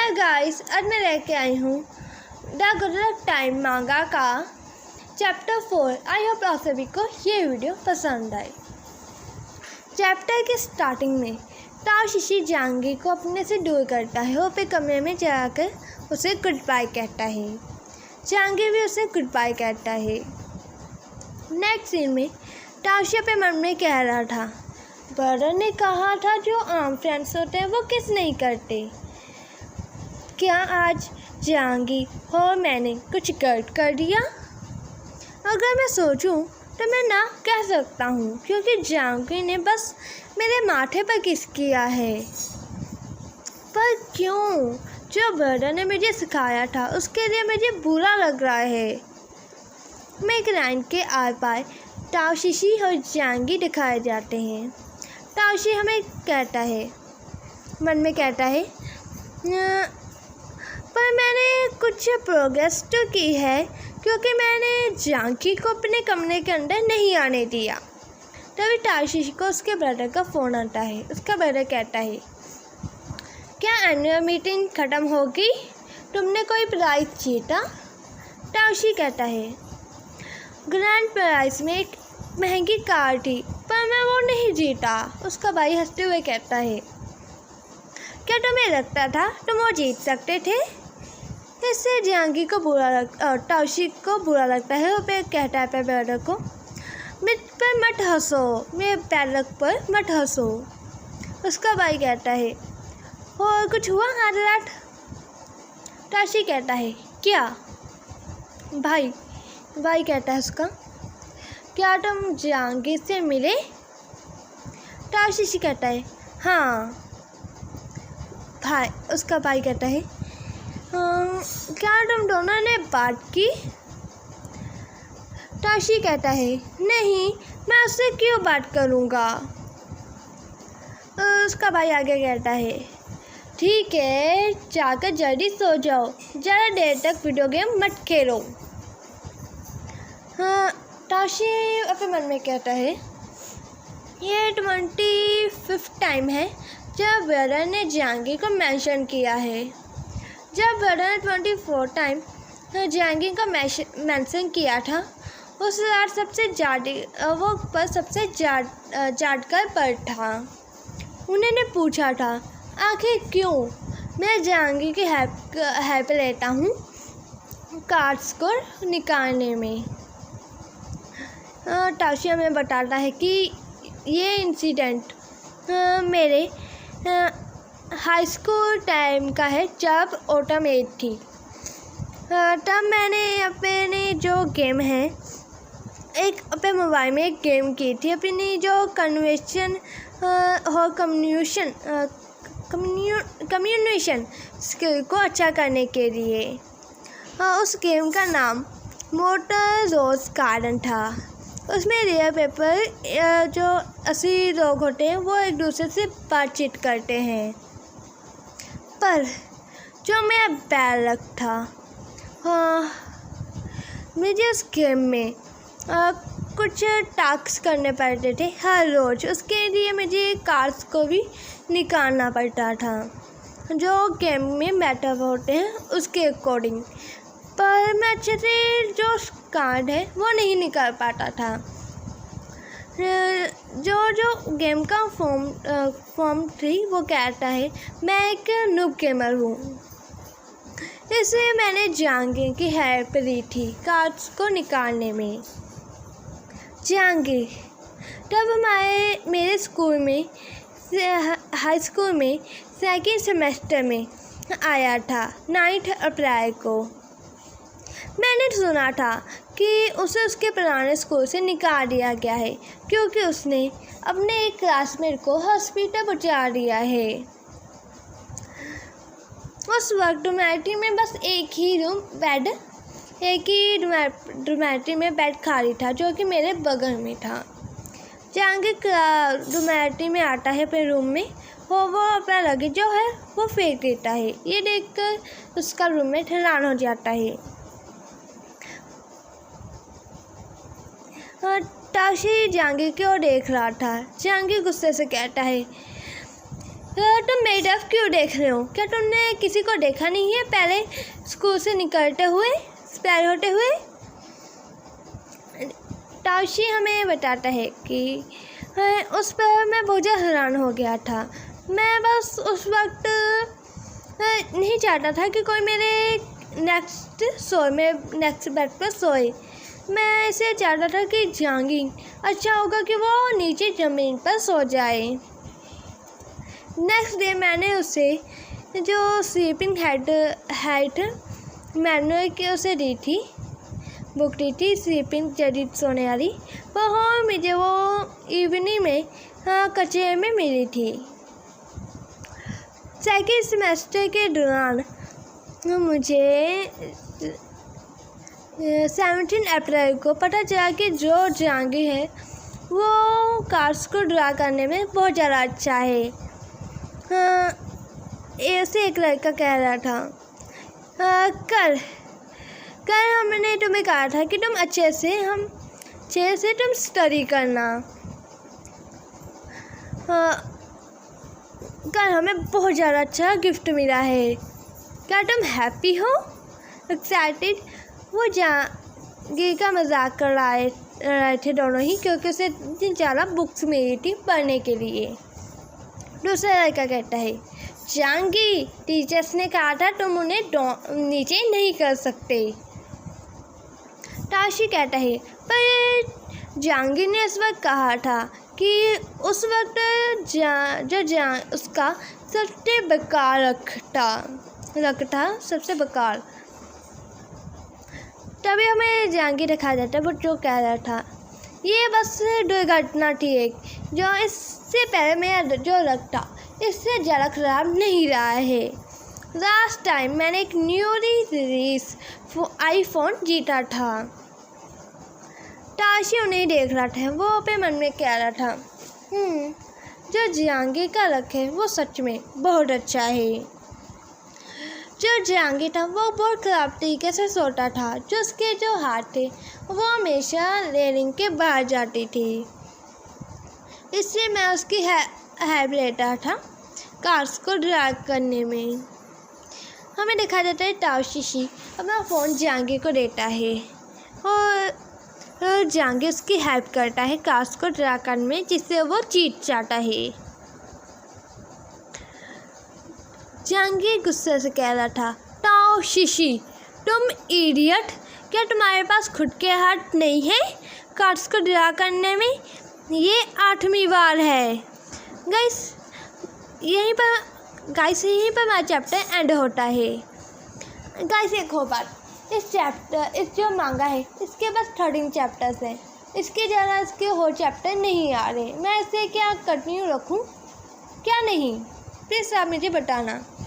Hello guys, आज मैं लेके आई हूँ द गुड लक टाइम मांगा का चैप्टर 4। आई होप आप सभी को ये वीडियो पसंद आए। चैप्टर के स्टार्टिंग में ताओ शिशी जहांगीर को अपने से दूर करता है। वो अपने कमरे में जाकर उसे गुड बाय कहता है। जहांगीर भी उसे गुड बाय कहता है। नेक्स्ट सीन में ताओशी अपने मन में कह रहा था, ब्रदर ने कहा था जो आम फ्रेंड्स होते हैं वो किस नहीं करते। क्या आज जहांगीर और मैंने कुछ गलत कर दिया? अगर मैं सोचूं तो मैं ना कह सकता हूँ, क्योंकि जहांगीर ने बस मेरे माथे पर किस किया है। पर क्यों? जो ब्रदर ने मुझे सिखाया था उसके लिए मुझे बुरा लग रहा है। मैं एक लाइन के आर पार ताओशी और जहांगीर दिखाए जाते हैं। ताओशी हमें कहता है, मन में कहता है, पर मैंने कुछ प्रोग्रेस तो की है, क्योंकि मैंने जहांगीर को अपने कमरे के अंदर नहीं आने दिया। तभी ताओशी को उसके ब्रदर का फ़ोन आता है। उसका ब्रदर कहता है, क्या एनुअल मीटिंग ख़त्म होगी? तुमने कोई प्राइज़ जीता? ताओशी कहता है, ग्रैंड प्राइज़ में एक महंगी कार थी, पर मैं वो नहीं जीता। उसका भाई हंसते हुए कहता है, क्या तुम्हें लगता था तुम वो जीत सकते थे? इससे जहांगीर को ताओशी को बुरा लगता है। वो पे कहता है अपने ब्रदर को, मुझ पर मत हंसो, मेरे पैरक पर मत हंसो। उसका भाई कहता है, और कुछ हुआ हादलाट? ताओशी कहता है, क्या? भाई कहता है उसका, क्या तुम जहांगीर से मिले? ताओशी कहता है, हाँ। उसका भाई कहता है, क्या तुम दोनों ने बात की? ताओशी कहता है, नहीं, मैं उससे क्यों बात करूँगा। उसका भाई आगे कहता है, ठीक है, जाकर जल्दी सो जाओ, ज़्यादा देर तक वीडियो गेम मत खेलो। हाँ, ताओशी अपने मन में कहता है, ये 25th टाइम है जब ब्रदर ने जहांगीर को मेंशन किया है। जब ब्रदर ने 24 टाइम जहांगीर को मेंशन किया था, उस रात सबसे जाट कर पर था। उन्होंने पूछा था, आखिर क्यों मैं जहांगीर की हेल्प लेता हूँ कार्ड्स को निकालने में। ताओशी हमें बताता है कि ये इंसिडेंट मेरे हाई स्कूल टाइम का है, जब ऑटम एज थी। तब मैंने अपने जो गेम है अपने मोबाइल में एक गेम की थी, अपनी जो कम्युनिकेशन स्किल को अच्छा करने के लिए। उस गेम का नाम मोटर रोज़ गार्डन था। उसमें रियल पेपर जो असली लोग होते हैं वो एक दूसरे से बातचीत करते हैं। पर जो मेरा बैरक था, मुझे उस गेम में कुछ टास्क करने पड़ते थे हर रोज़। उसके लिए मुझे कार्ड्स को भी निकालना पड़ता था जो गेम में मैटर होते हैं उसके अकॉर्डिंग। पर मैं अच्छे से जो कार्ड है वो नहीं निकाल पाता था। जो गेम का फॉर्म थी वो कहता है, मैं एक नूब गेमर हूँ। इसलिए मैंने जहांगीर की हेल्प ली थी कार्ड्स को निकालने में। जहांगीर तब मेरे स्कूल में हाई स्कूल में सेकेंड सेमेस्टर में आया था 9 अप्रैल को। मैंने सुना था कि उसे उसके पुराने स्कूल से निकाल दिया गया है, क्योंकि उसने अपने एक क्लासमेट को हॉस्पिटल पहुंचा दिया है। उस वक्त डॉर्मेट्री में बस एक ही डॉर्मेट्री में बेड खाली था, जो कि मेरे बगल में था। जहांगीर डॉर्मेट्री में आता है अपने रूम में, और वो अपना लगेज जो है वो फेंक देता है। ये देखकर उसका रूममेट हैरान हो जाता है। ताओशी जहांगीर की ओर देख रहा था। जहांगीर गुस्से से कहता है, तुम मेरी तरफ क्यों देख रहे हो? क्या तुमने किसी को देखा नहीं है पहले स्कूल से निकलते हुए, एक्सपायर होते हुए? ताओशी हमें बताता है कि उस पर मैं बहुत ज़्यादा हैरान हो गया था। मैं बस उस वक्त नहीं चाहता था कि कोई मेरे नेक्स्ट बेड पर सोए। मैं इसे चाहता था कि जहांगीर अच्छा होगा कि वो नीचे ज़मीन पर सो जाए। नेक्स्ट डे मैंने उसे जो स्लीपिंग हाइट मैनुअल की उसे दी थी, बुक दी थी स्लीपिंग जल्दी सोने वाली, वो मुझे वो इवनिंग में कचरे में मिली थी। सेकेंड सेमेस्टर के दौरान मुझे 17 अप्रैल को पता चला कि जो जहांगीर है वो कार्स को ड्रा करने में बहुत ज़्यादा अच्छा है। ऐसे एक लड़का कह रहा था, कल हमने तुम्हें कहा था कि तुम अच्छे से तुम स्टडी करना। कल हमें बहुत ज़्यादा अच्छा गिफ्ट मिला है, क्या तुम हैप्पी हो? एक्साइटेड? वो जहांगीर का मजाक कर रहे थे दोनों ही, क्योंकि उसे इतनी ज़्यादा बुक्स मिली थी पढ़ने के लिए। दूसरा लड़का कहता है, जहांगीर टीचर्स ने कहा था तुम उन्हें नीचे नहीं कर सकते। ताओशी कहता है, पर जहांगीर ने इस वक्त कहा था कि उस वक्त उसका सबसे बेकार लगता सबसे बेकार। तभी हमें जहांगीर दिखाया जाता है वो जो कह रहा था, ये बस दुर्घटना थी एक, जो इससे पहले मेरा जो लगता इससे ज़्यादा खराब नहीं रहा है। लास्ट टाइम मैंने एक न्यूली रिलीज आईफोन जीता था। ताओशी उन्हें देख रहा था, वो अपने मन में कह रहा था, जो जहांगीर का लक है वो सच में बहुत अच्छा है। जो जहांगीर था वो बहुत ख़राब तरीके से सोता था। जो उसके जो हाथ थे वो हमेशा रेलिंग के बाहर जाती थी, इसलिए मैं उसकी हेल्प लेता था कार्स को ड्राइव करने में। हमें देखा जाता है ताओशी अपना फ़ोन जहांगीर को देता है और जहांगीर उसकी हेल्प करता है कार्स को ड्राइव करने में, जिससे वो जीत जाता है। जहांगीर गुस्से से कह रहा था, ताओशी तुम इडियट, क्या तुम्हारे पास खुद के हाथ नहीं है कार्स को ड्राइव करने में? ये 8वीं बार है। गाइस यहीं पर हमारा चैप्टर एंड होता है। गाइस एक और बात, इस जो मांगा है इसके पास 13 चैप्टर्स हैं, इसके ज़्यादा इसके और चैप्टर नहीं आ रहे। मैं इसे क्या कंटिन्यू रखूं क्या नहीं, प्लीज़ आप मुझे बताना।